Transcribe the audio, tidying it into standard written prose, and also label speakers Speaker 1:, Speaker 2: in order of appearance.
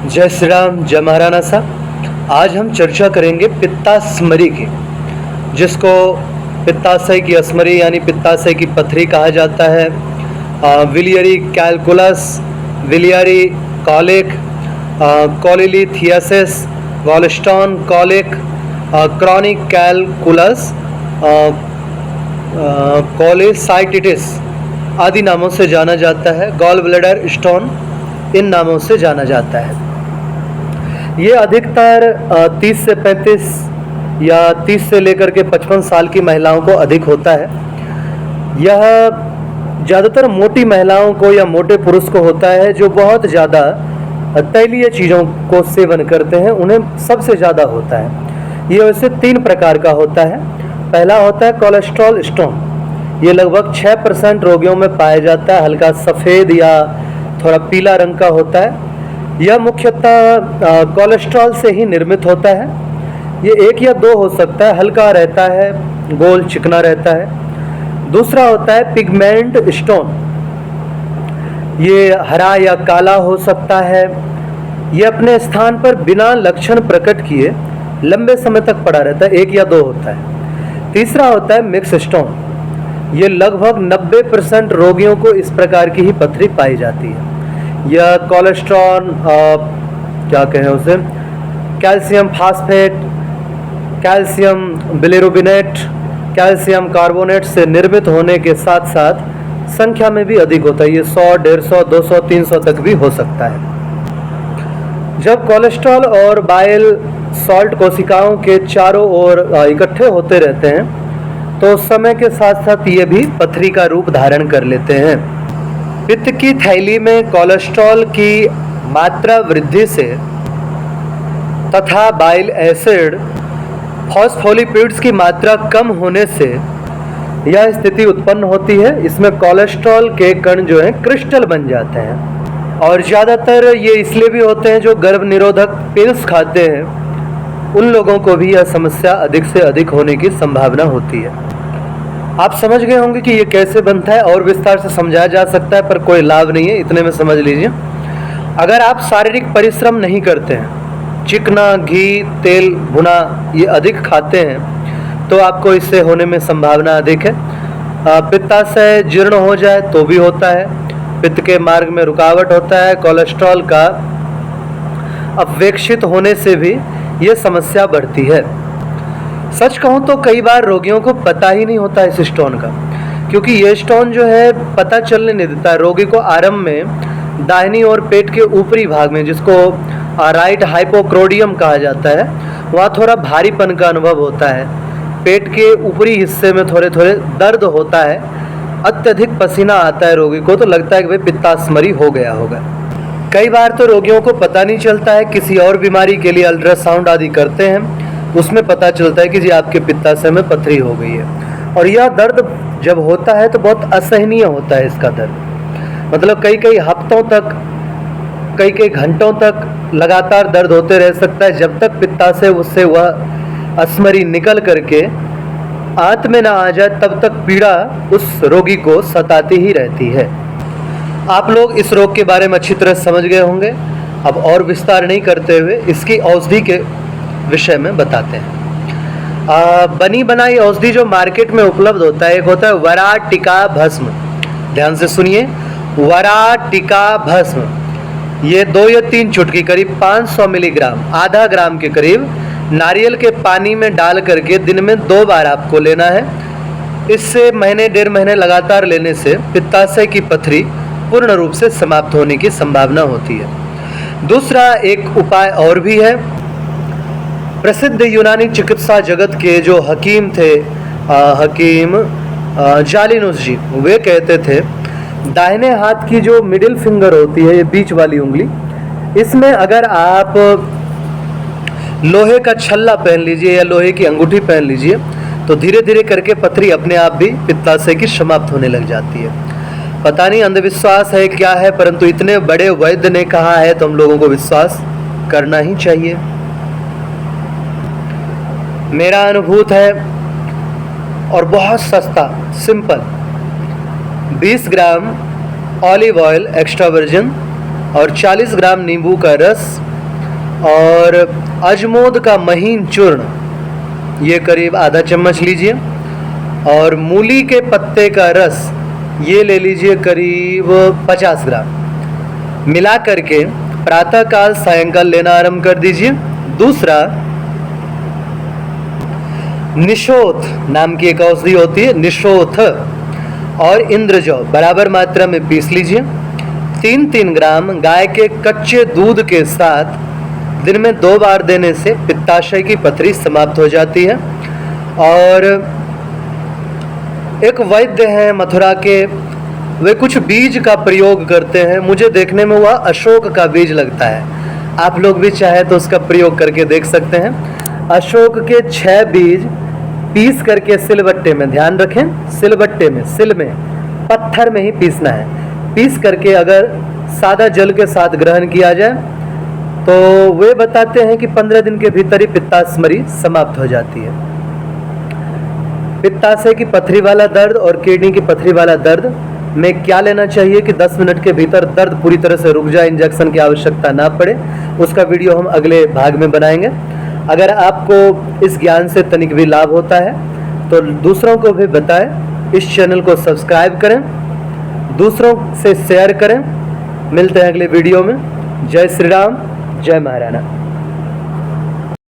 Speaker 1: जय श्री राम, जय महाराणा साहब। आज हम चर्चा करेंगे पित्तास्मरी की, जिसको पित्ताशय की अस्मरी यानी पित्ताशय की पथरी कहा जाता है। Biliary calculus, biliary colic, cholelithiasis, gallstone colic, chronic calculus, cholecystitis आदि नामों से जाना जाता है। गॉल ब्लैडर स्टोन इन नामों से जाना जाता है। ये अधिकतर 30 से 35 या 30 से लेकर के 55 साल की महिलाओं को अधिक होता है। यह ज़्यादातर मोटी महिलाओं को या मोटे पुरुष को होता है जो बहुत ज़्यादा तैलीय चीज़ों को सेवन करते हैं, उन्हें सबसे ज़्यादा होता है। ये वैसे 3 प्रकार का होता है। पहला होता है कोलेस्ट्रॉल स्टोन। ये लगभग 6% रोगियों में पाया जाता है। हल्का सफ़ेद या थोड़ा पीला रंग का होता है। यह मुख्यतः कोलेस्ट्रॉल से ही निर्मित होता है। ये 1 या 2 हो सकता है, हल्का रहता है, गोल चिकना रहता है। दूसरा होता है पिगमेंट स्टोन। ये हरा या काला हो सकता है। ये अपने स्थान पर बिना लक्षण प्रकट किए लंबे समय तक पड़ा रहता है, 1 या 2 होता है। तीसरा होता है मिक्स स्टोन। ये लगभग 90% रोगियों को इस प्रकार की ही पथरी पाई जाती है। यह कोलेस्ट्रॉल क्या कहें उसे, calcium phosphate, calcium bilirubinate, calcium carbonate से निर्मित होने के साथ साथ संख्या में भी अधिक होता है। ये 100, 150, 200, 300 तक भी हो सकता है। जब कोलेस्ट्रॉल और बाइल सॉल्ट कोशिकाओं के चारों ओर इकट्ठे होते रहते हैं तो समय के साथ साथ ये भी पथरी का रूप धारण कर लेते हैं। पित्त की थैली में कोलेस्ट्रॉल की मात्रा वृद्धि से तथा बाइल एसिड, फॉस्फोलिपिड्स की मात्रा कम होने से यह स्थिति उत्पन्न होती है। इसमें कोलेस्ट्रॉल के कण जो हैं क्रिस्टल बन जाते हैं और ज़्यादातर ये इसलिए भी होते हैं जो गर्भ निरोधक पिल्स खाते हैं, उन लोगों को भी यह समस्या अधिक से अधिक होने की संभावना होती है। आप समझ गए होंगे कि ये कैसे बनता है, और विस्तार से समझाया जा सकता है पर कोई लाभ नहीं है, इतने में समझ लीजिए। अगर आप शारीरिक परिश्रम नहीं करते हैं, चिकना, घी, तेल, भुना ये अधिक खाते हैं तो आपको इससे होने में संभावना अधिक है। पित्ताशय जीर्ण हो जाए तो भी होता है। पित्त के मार्ग में रुकावट होता है। कोलेस्ट्रॉल का अपेक्षित होने से भी ये समस्या बढ़ती है। सच कहूँ तो कई बार रोगियों को पता ही नहीं होता इस स्टोन का, क्योंकि ये स्टोन जो है पता चलने नहीं देता है। रोगी को आरंभ में दाहिनी और पेट के ऊपरी भाग में, जिसको राइट हाइपोक्रोडियम कहा जाता है, वहाँ थोड़ा भारीपन का अनुभव होता है। पेट के ऊपरी हिस्से में थोड़े थोड़े दर्द होता है। अत्यधिक पसीना आता है रोगी को, तो लगता है कि भाई पित्तास्मरी हो गया होगा। कई बार तो रोगियों को पता नहीं चलता है, किसी और बीमारी के लिए अल्ट्रासाउंड आदि करते हैं, उसमें पता चलता है कि जी आपके पित्ताशय में पथरी हो गई है। और यह दर्द जब होता है तो बहुत असहनीय होता है इसका दर्द। मतलब कई हफ्तों तक, कई घंटों तक लगातार दर्द होते रह सकता है, जब तक पित्ताशय उससे वह अस्मरी निकल करके आंत में ना आ जाए तब तक पीड़ा उस रोगी को सताती ही रहती है। आप लोग इस रोग के बारे में अच्छी तरह समझ गए होंगे। अब और विस्तार नहीं करते हुए इसकी औषधि के विषय में बताते हैं। बनी बनाई औषधि जो मार्केट में उपलब्ध होता है, एक होता है वराटिका भस्म। ध्यान से सुनिए, वराटिका भस्म। ये 2 या 3 चुटकी, करीब 500 मिलीग्राम, आधा ग्राम के करीब, नारियल के पानी में डाल करके दिन में 2 बार आपको लेना है। इससे महीने 1.5 महीने लगातार लेने से पित्ताशय की पथरी पूर्ण रूप से समाप्त होने की संभावना होती है। दूसरा एक उपाय और भी है। प्रसिद्ध यूनानी चिकित्सा जगत के जो हकीम थे, हकीम जालिनुस जी, वे कहते थे दाहिने हाथ की जो मिडिल फिंगर होती है, ये बीच वाली उंगली, इसमें अगर आप लोहे का छल्ला पहन लीजिए या लोहे की अंगूठी पहन लीजिए तो धीरे धीरे करके पथरी अपने आप भी पित्ताशय की समाप्त होने लग जाती है। पता नहीं अंधविश्वास है क्या है, परंतु इतने बड़े वैद्य ने कहा है तो हम लोगों को विश्वास करना ही चाहिए। मेरा अनुभूत है और बहुत सस्ता, सिंपल, 20 ग्राम ऑलिव ऑयल एक्स्ट्रा वर्जिन और 40 ग्राम नींबू का रस और अजमोद का महीन चूर्ण ये करीब आधा चम्मच लीजिए, और मूली के पत्ते का रस ये ले लीजिए करीब 50 ग्राम। मिला करके प्रातःकाल सायंकाल लेना आरंभ कर दीजिए। दूसरा, निशोथ नाम की एक औषधि होती है, निशोथ और इंद्रजौ बराबर मात्रा में पीस लीजिए। 3-3 ग्राम गाय के कच्चे दूध के साथ दिन में 2 बार देने से पित्ताशय की पथरी समाप्त हो जाती है। और एक वैद्य हैं मथुरा के, वे कुछ बीज का प्रयोग करते हैं, मुझे देखने में वह अशोक का बीज लगता है, आप लोग भी चाहे तो उसका प्रयोग करके देख सकते हैं। अशोक के 6 बीज पीस करके सिलबट्टे में, ध्यान रखें सिलबट्टे में, सिल में, पत्थर में ही पीसना है, पीस करके अगर सादा जल के साथ ग्रहण किया जाए तो वे बताते हैं कि 15 दिन के भीतर ही पित्तास्मरी समाप्त हो जाती है। पित्ताशय की पथरी वाला दर्द और किडनी की पथरी वाला दर्द में क्या लेना चाहिए कि 10 मिनट के भीतर दर्द पूरी तरह से रुक जाए, इंजेक्शन की आवश्यकता ना पड़े, उसका वीडियो हम अगले भाग में बनाएंगे। अगर आपको इस ज्ञान से तनिक भी लाभ होता है तो दूसरों को भी बताएं, इस चैनल को सब्सक्राइब करें, दूसरों से शेयर करें। मिलते हैं अगले वीडियो में। जय श्री राम, जय महाराणा।